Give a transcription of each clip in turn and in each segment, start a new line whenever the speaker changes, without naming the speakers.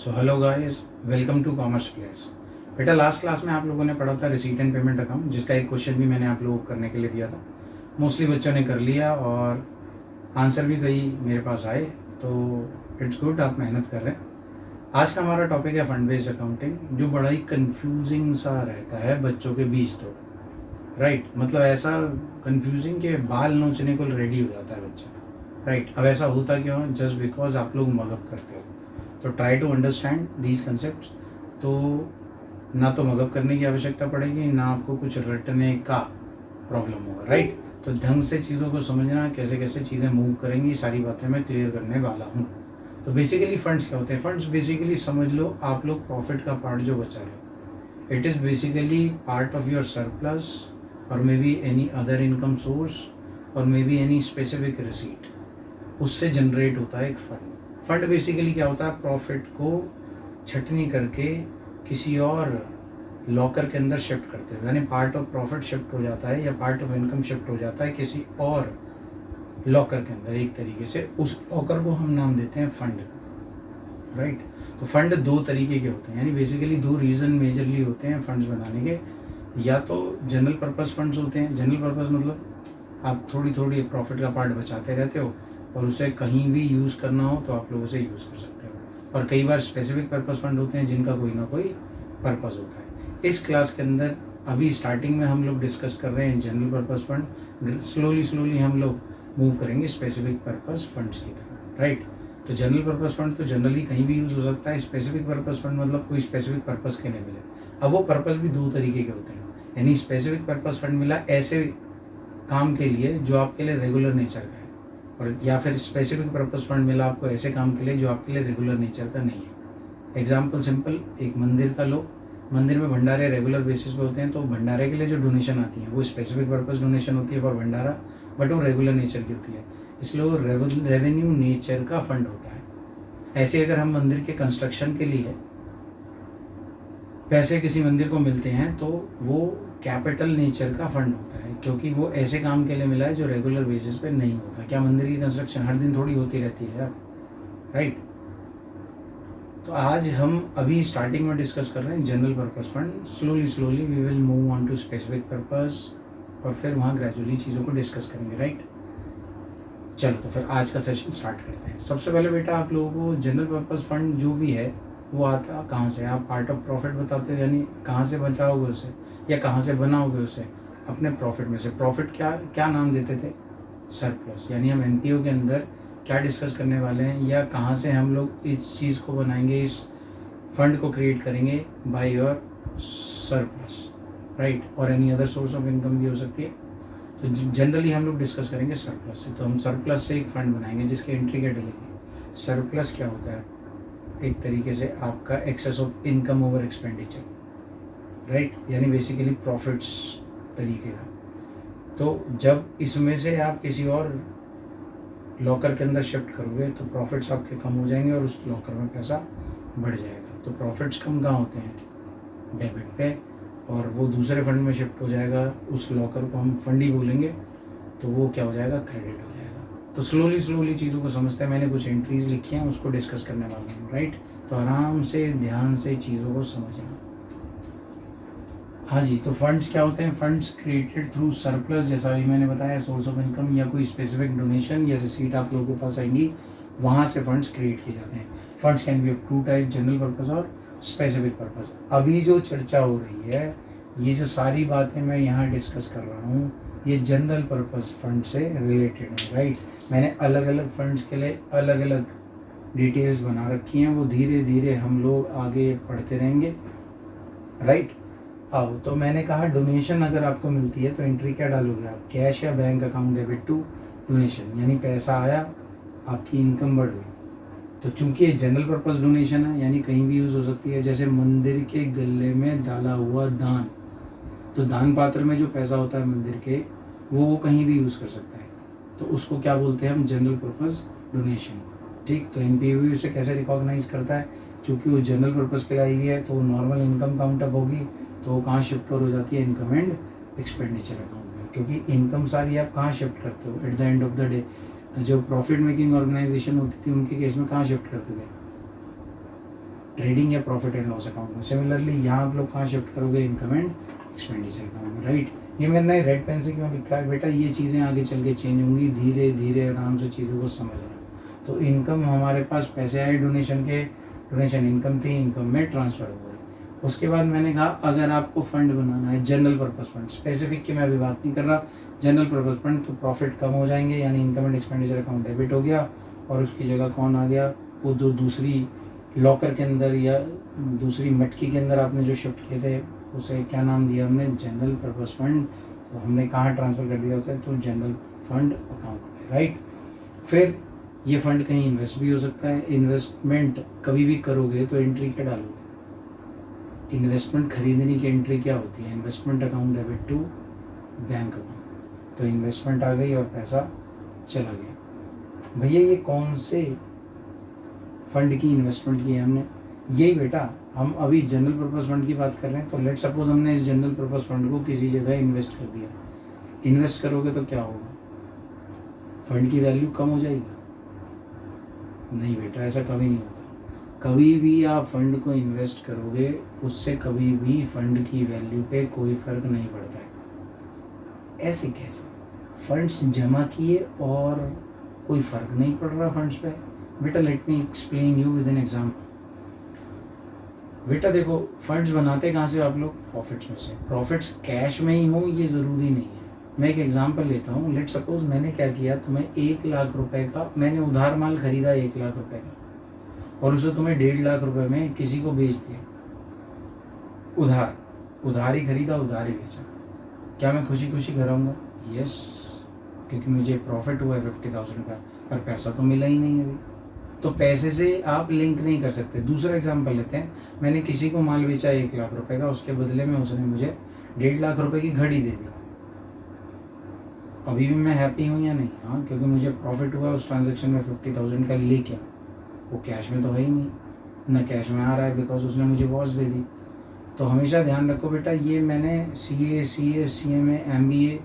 So hello guys, welcome to commerce players. बेटा, last class में आप लोगों ने पढ़ा था रिसीट एंड पेमेंट अकाउंट, जिसका एक क्वेश्चन भी मैंने आप लोगों को करने के लिए दिया था। मोस्टली बच्चों ने कर लिया और आंसर भी कई मेरे पास आए, तो इट्स गुड, आप मेहनत कर रहे हैं। आज का हमारा टॉपिक है फंड बेस्ड अकाउंटिंग, जो बड़ा ही कंफ्यूजिंग सा रहता है बच्चों के बीच। तो राइट, मतलब ऐसा कंफ्यूजिंग कि बाल नोचने को रेडी हो जाता है बच्चा। राइट, अब ऐसा होता क्यों? जस्ट बिकॉज आप लोग मगअप करते हो। तो try to understand these concept. तो ना तो मगअप करने की आवश्यकता पड़ेगी, ना आपको कुछ रटने का प्रॉब्लम होगा। राइट, तो ढंग से चीज़ों को समझना, कैसे कैसे चीज़ें मूव करेंगी, सारी बातें मैं क्लियर करने वाला हूँ। तो बेसिकली फंड्स क्या होते हैं? फंड्स बेसिकली समझ लो, आप लोग प्रॉफिट का पार्ट जो बचा रहे हो, it is basically part of your surplus और may be any other income source और may be any specific receipt, उससे जनरेट होता है एक फंड। फंड बेसिकली क्या होता है? प्रॉफिट को छटनी करके किसी और लॉकर के अंदर शिफ्ट करते हो, यानी पार्ट ऑफ प्रॉफिट शिफ्ट हो जाता है या पार्ट ऑफ इनकम शिफ्ट हो जाता है किसी और लॉकर के अंदर। एक तरीके से उस लॉकर को हम नाम देते हैं फंड। राइट, तो फंड दो तरीके के होते हैं, यानी बेसिकली दो रीज़न मेजरली होते हैं फंड्स बनाने के। या तो जनरल पर्पस फंड्स होते हैं। जनरल पर्पस मतलब आप थोड़ी थोड़ी प्रॉफिट का पार्ट बचाते रहते हो और उसे कहीं भी यूज़ करना हो तो आप लोग उसे यूज़ कर सकते हो। और कई बार स्पेसिफिक पर्पस फंड होते हैं जिनका कोई ना कोई पर्पस होता है। इस क्लास के अंदर अभी स्टार्टिंग में हम लोग डिस्कस कर रहे हैं जनरल पर्पस फंड। स्लोली हम लोग मूव करेंगे स्पेसिफिक पर्पस फंड्स की तरफ। राइट, तो जनरल पर्पस फंड तो जनरली कहीं भी यूज़ हो सकता है। स्पेसिफिक पर्पस फंड मतलब कोई स्पेसिफिक पर्पस के लिए मिले। अब वो पर्पस भी दो तरीके के होते हैं, यानी स्पेसिफिक पर्पस फंड मिला ऐसे काम के लिए जो आपके लिए रेगुलर नेचर का है, और या फिर स्पेसिफिक पर्पस फंड मिला आपको ऐसे काम के लिए जो आपके लिए रेगुलर नेचर का नहीं है। एग्जाम्पल सिंपल, एक मंदिर का लो, मंदिर में भंडारे रेगुलर बेसिस पे होते हैं, तो भंडारे के लिए जो डोनेशन आती है वो स्पेसिफिक पर्पस डोनेशन होती है फॉर भंडारा, बट वो रेगुलर नेचर की होती है, इसलिए वो रेवेन्यू नेचर का फंड होता है। ऐसे अगर हम मंदिर के कंस्ट्रक्शन के लिए पैसे किसी मंदिर को मिलते हैं तो वो कैपिटल नेचर का फंड होता है, क्योंकि वो ऐसे काम के लिए मिला है जो रेगुलर बेसिस पे नहीं होता। क्या मंदिर की कंस्ट्रक्शन हर दिन थोड़ी होती रहती है यार? राइट, तो आज हम अभी स्टार्टिंग में डिस्कस कर रहे हैं general purpose fund. Slowly we will move on to specific purpose और फिर वहाँ ग्रेजुअली चीज़ों को डिस्कस करेंगे। राइट, चलो तो फिर आज का सेशन स्टार्ट करते हैं। सबसे पहले बेटा, आप लोगों को जनरल पर्पस फंड जो भी है वो आता कहाँ से? आप पार्ट ऑफ प्रॉफिट बताते हो, यानी कहाँ से बचाओगे उसे या कहाँ से बनाओगे उसे? अपने प्रॉफिट में से। प्रॉफिट क्या क्या नाम देते थे? सरप्लस। यानी हम एनपीओ के अंदर क्या डिस्कस करने वाले हैं, या कहाँ से हम लोग इस चीज़ को बनाएंगे, इस फंड को क्रिएट करेंगे? By your surplus. राइट, और any other source of income भी हो सकती है। तो जनरली हम लोग डिस्कस करेंगे सरप्लस से। तो हम सरप्लस से एक फंड बनाएंगे जिसकी एंट्री क्या डलेगी? सरप्लस क्या होता है? एक तरीके से आपका excess of income over expenditure. Right, यानी बेसिकली प्रॉफिट्स तरीके का। तो जब इसमें से आप किसी और लॉकर के अंदर शिफ्ट करोगे तो प्रॉफिट्स आपके कम हो जाएंगे और उस लॉकर में पैसा बढ़ जाएगा। तो प्रॉफिट्स कम कहाँ होते हैं? डेबिट पे, और वो दूसरे फंड में शिफ्ट हो जाएगा। उस लॉकर को हम फंड ही बोलेंगे, तो वो क्या हो जाएगा? क्रेडिट हो जाएगा। तो स्लोली चीज़ों को समझते हैं। मैंने कुछ एंट्रीज लिखी हैं, उसको डिस्कस करने वाला हूँ। राइट, तो आराम से ध्यान से चीज़ों को समझना। हाँ जी, तो फंड्स क्या होते हैं? फंड्स क्रिएटेड थ्रू सरप्लस, जैसा अभी मैंने बताया, सोर्स ऑफ इनकम या कोई स्पेसिफिक डोनेशन या रिसीट आप लोगों के पास आएंगी, वहाँ से फंड्स क्रिएट किए जाते हैं। Funds can be of two type, general purpose और स्पेसिफिक पर्पस। अभी जो चर्चा हो रही है, ये जो सारी बातें मैं यहाँ डिस्कस कर रहा हूँ, ये जनरल पर्पस फंड से रिलेटेड है। राइट, मैंने अलग अलग फंड्स के लिए अलग अलग डिटेल्स बना रखी हैं, वो धीरे धीरे हम लोग आगे पढ़ते रहेंगे। राइट, अब तो मैंने कहा डोनेशन अगर आपको मिलती है तो एंट्री क्या डालोगे आप? कैश या bank account debit to donation, यानी पैसा आया, आपकी इनकम बढ़ गई। तो चूंकि ये जनरल पर्पस डोनेशन है, यानी कहीं भी यूज़ हो सकती है। जैसे मंदिर के गले में डाला हुआ दान, तो दान पात्र में जो पैसा होता है मंदिर के, वो कहीं भी यूज़ कर सकता है, तो उसको क्या बोलते हैं हम? General purpose donation. ठीक, तो एनपीओ भी उसे कैसे रिकॉग्नाइज करता है? चूँकि वो जनरल पर्पस के लिए आई हुई है तो नॉर्मल इनकम काउंट अप होगी, तो वो कहाँ शिफ्ट हो जाती है? इनकम एंड एक्सपेंडिचर अकाउंट में। क्योंकि इनकम सारी आप कहाँ शिफ्ट करते हो? At the end of the day जो प्रॉफिट मेकिंग ऑर्गेनाइजेशन होती थी उनके केस में कहाँ शिफ्ट करते थे? ट्रेडिंग या प्रॉफिट एंड लॉस अकाउंट में। सिमिलरली यहाँ आप लोग कहाँ शिफ्ट करोगे, इनकम एंड एक्सपेंडिचर अकाउंट में, राइट। ये मैंने रेड पेन से क्यों लिखा है बेटा, ये चीज़ें आगे चल के चेंज होंगी, धीरे धीरे आराम से चीज़ों को समझना। तो इनकम हमारे पास पैसे आए डोनेशन के, डोनेशन इनकम थी, इनकम में ट्रांसफ़र हो गई। उसके बाद मैंने कहा अगर आपको फंड बनाना है, जनरल पर्पस फंड, स्पेसिफिक की मैं अभी बात नहीं कर रहा, जनरल पर्पस फंड, तो प्रॉफिट कम हो जाएंगे, यानी income and expenditure account debit हो गया और उसकी जगह कौन आ गया, वो दूसरी लॉकर के अंदर या दूसरी मटकी के अंदर आपने जो शिफ्ट किए थे उसे क्या नाम दिया हमने, जनरल पर्पस फंड। तो हमने कहाँ ट्रांसफ़र कर दिया उसे, तो जनरल फंड अकाउंट में, राइट। फिर ये फंड कहीं इन्वेस्ट भी हो सकता है। इन्वेस्टमेंट कभी भी करोगे तो एंट्री क्या डालोगे, इन्वेस्टमेंट खरीदने की एंट्री क्या होती है, investment account debit to bank account. तो इन्वेस्टमेंट आ गई और पैसा चला गया। भैया ये कौन से फंड की इन्वेस्टमेंट की है हमने, यही बेटा हम अभी जनरल पर्पस फंड की बात कर रहे हैं। तो लेट सपोज हमने इस जनरल पर्पस फंड को किसी जगह इन्वेस्ट कर दिया, इन्वेस्ट करोगे तो क्या होगा, फंड की वैल्यू कम हो जाएगी, नहीं बेटा ऐसा कभी नहीं होता। कभी भी आप फंड को इन्वेस्ट करोगे उससे कभी भी फंड की वैल्यू पे कोई फर्क नहीं पड़ता है। ऐसे कैसे, फंड्स जमा किए और कोई फर्क नहीं पड़ रहा फंड्स पे, बेटा let me explain you with an example. बेटा देखो फंड्स बनाते कहाँ से आप लोग, प्रॉफिट्स में से। प्रॉफिट्स कैश में ही हो ये ज़रूरी नहीं है। मैं एक एग्जांपल लेता हूँ, लेट सपोज मैंने क्या किया, तुम्हें 1 लाख रुपए का मैंने उधार माल खरीदा 1 लाख रुपए का और उसे तुम्हें 1.5 लाख रुपए में किसी को बेच दिया, उधार ही खरीदा उधार ही बेचा, क्या मैं खुशी खुशी घर आऊँगा, यस, क्योंकि मुझे प्रॉफिट हुआ है 50,000 का, पर पैसा तो मिला ही नहीं अभी। तो पैसे से आप लिंक नहीं कर सकते। दूसरा एग्जांपल लेते हैं, मैंने किसी को माल बेचा 1 लाख रुपए का, उसके बदले में उसने मुझे 1.5 लाख रुपए की घड़ी दे दी। अभी भी मैं हैप्पी हूँ या नहीं, हाँ, क्योंकि मुझे प्रॉफिट हुआ उस ट्रांजेक्शन में 50,000 का, लेकिन वो कैश में तो है ही नहीं, ना कैश में आ रहा है बिकॉज उसने मुझे वॉच दे दी। तो हमेशा ध्यान रखो बेटा, ये मैंने CA, CS, CMA, MBA,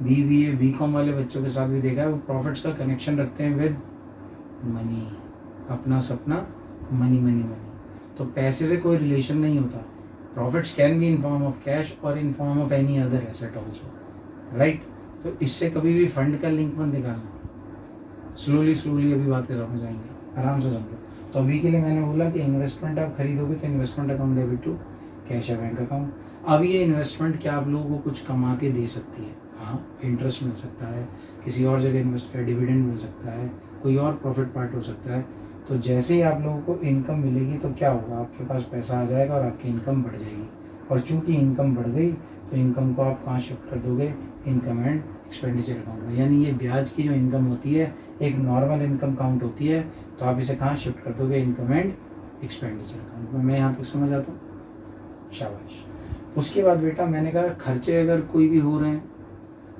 BBA, BCom वाले बच्चों के साथ भी देखा है, वो प्रॉफिट्स का कनेक्शन रखते हैं विद मनी, अपना सपना मनी मनी मनी। तो पैसे से कोई रिलेशन नहीं होता। Profits can be in form of cash और in form of any other asset also, right. तो इससे कभी भी फंड का लिंक मत निकालना। स्लोली अभी बातें समझ आएंगी, आराम से समझो। तो अभी के लिए मैंने बोला कि इन्वेस्टमेंट आप खरीदोगे तो investment account debit to cash या बैंक अकाउंट। अब ये इन्वेस्टमेंट क्या आप लोगों को कुछ कमा के दे सकती है, हाँ, इंटरेस्ट मिल सकता है, किसी और जगह इन्वेस्ट कर डिविडेंड मिल सकता है, कोई और प्रॉफिट पार्ट हो सकता है। तो जैसे ही आप लोगों को इनकम मिलेगी तो क्या होगा, आपके पास पैसा आ जाएगा और आपकी इनकम बढ़ जाएगी। और चूंकि इनकम बढ़ गई तो इनकम को आप कहाँ शिफ्ट कर दोगे, इनकम एंड एक्सपेंडिचर अकाउंट में। यानी ये ब्याज की जो इनकम होती है एक नॉर्मल इनकम काउंट होती है, तो आप इसे कहाँ शिफ्ट कर दोगे, इनकम एंड एक्सपेंडिचर अकाउंट में। मैं यहाँ तक समझ आता हूँ, शाबाश। उसके बाद बेटा मैंने कहा खर्चे अगर कोई भी हो रहे हैं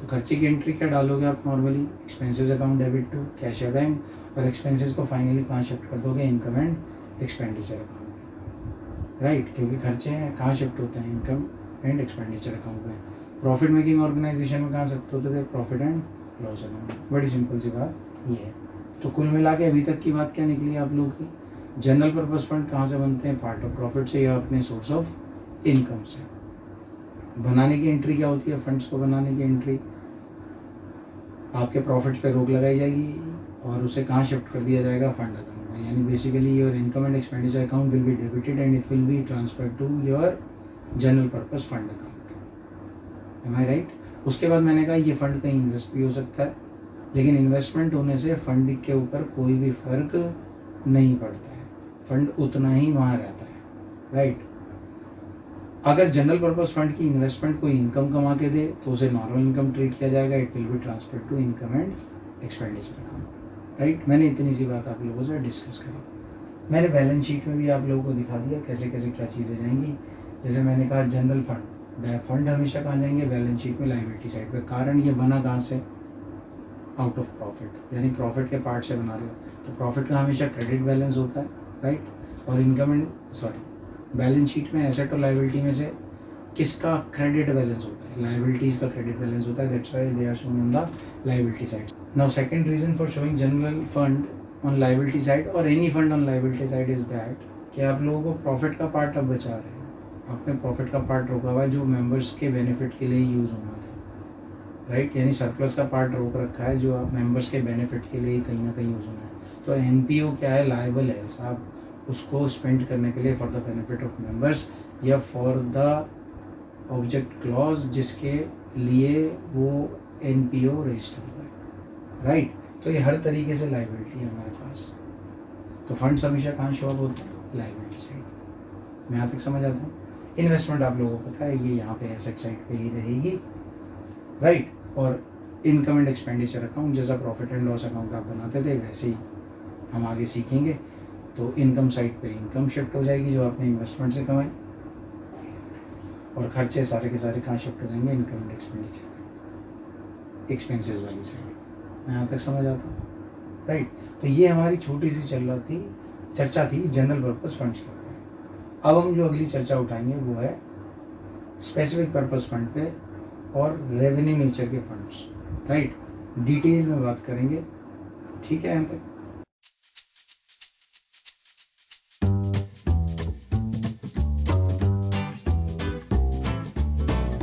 तो खर्चे की एंट्री क्या डालोगे आप, normally expenses account debit to cash या बैंक, और एक्सपेंसेस को फाइनली कहाँ शिफ्ट कर दोगे, income and expenditure account, right. क्योंकि खर्चे हैं कहाँ शिफ्ट होते हैं, इनकम एंड एक्सपेंडिचर अकाउंट में। प्रॉफिट मेकिंग ऑर्गेनाइजेशन में कहाँ शिफ्ट होते थे, प्रॉफिट एंड लॉस अकाउंट। बड़ी सिंपल सी बात ये है। तो कुल मिला के अभी तक की बात क्या निकली आप लोगों की, जनरल पर्पस फंड कहाँ से बनते हैं, पार्ट ऑफ प्रॉफिट से या अपने सोर्स ऑफ इनकम से। बनाने की एंट्री क्या होती है, फंड्स को बनाने की एंट्री, आपके प्रॉफिट्स पे रोक लगाई जाएगी और उसे कहाँ शिफ्ट कर दिया जाएगा, फंड अकाउंट में। यानी basically your income and expenditure account will be debited and it will be transferred to your general purpose fund account. Am I right. उसके बाद मैंने कहा ये फंड कहीं इन्वेस्ट भी हो सकता है, लेकिन इन्वेस्टमेंट होने से फंड के ऊपर कोई भी फर्क नहीं पड़ता है, फंड उतना ही वहाँ रहता है, राइट। अगर जनरल पर्पस फंड की इन्वेस्टमेंट कोई इनकम कमा के दे तो उसे नॉर्मल इनकम ट्रीट किया जाएगा, it will be transfer to income and expenditure account, right. मैंने इतनी सी बात आप लोगों से डिस्कस करी। मैंने बैलेंस शीट में भी आप लोगों को दिखा दिया कैसे कैसे क्या चीज़ें जाएंगी। जैसे मैंने कहा जनरल फंड हमेशा कहाँ जाएंगे, बैलेंस शीट में लायबिलिटी साइड पे। कारण ये बना कहाँ से, आउट ऑफ प्रॉफिट, यानी प्रॉफिट के पार्ट से बना रहे हो। तो प्रॉफिट का हमेशा क्रेडिट बैलेंस होता है, राइट। और इनकम एंड बैलेंस शीट में एसेट और लायबिलिटी में से किसका क्रेडिट बैलेंस होता है, लायबिलिटीज का क्रेडिट बैलेंस होता है, that's why they are shown on the liability side. Now second reason for showing general fund on liability side और any fund on liability side is that कि आप लोगों को प्रॉफिट का पार्ट अब बचा रहे हैं। आपने प्रॉफिट का पार्ट रोका हुआ है जो मेंबर्स के बेनिफिट के लिए यूज़ होना था, राइट। यानी सरप्लस का पार्ट रोक रखा है जो मेंबर्स के बेनिफिट के लिए कहीं ना कहीं यूज़ होना है। तो एनपीओ क्या है, लायबल है साहब उसको स्पेंड करने के लिए for the benefit of members या फॉर द ऑब्जेक्ट क्लॉज जिसके लिए वो एनपीओ रजिस्टर हुआ है, राइट। तो ये हर तरीके से लाइबिलिटी है हमारे पास। तो फंड्स हमेशा कहाँ शो अप होते हैं, लाइबिलिटी साइड में। यहाँ तक समझ आता हूँ। इन्वेस्टमेंट आप लोगों को पता है ये यहाँ पे एसेट साइड पे ही रहेगी, राइट। और इनकम एंड एक्सपेंडिचर अकाउंट जैसा प्रॉफिट एंड लॉस अकाउंट आप बनाते थे वैसे ही हम आगे सीखेंगे। तो इनकम साइड पे इनकम शिफ्ट हो जाएगी जो आपने इन्वेस्टमेंट से कमाई, और खर्चे सारे के सारे कहाँ शिफ्ट हो जाएंगे, इनकम एंड एक्सपेंडिचर एक्सपेंसेस वाली साइड। यहाँ तक समझ आता हूँ, राइट। तो ये हमारी छोटी सी चर्चा थी जनरल पर्पस फंड्स के ऊपर। अब हम जो अगली चर्चा उठाएंगे वो है स्पेसिफिक पर्पस फंड पे और रेवेन्यू नेचर के फंड्स, राइट। डिटेल में बात करेंगे, ठीक है यहाँ तक।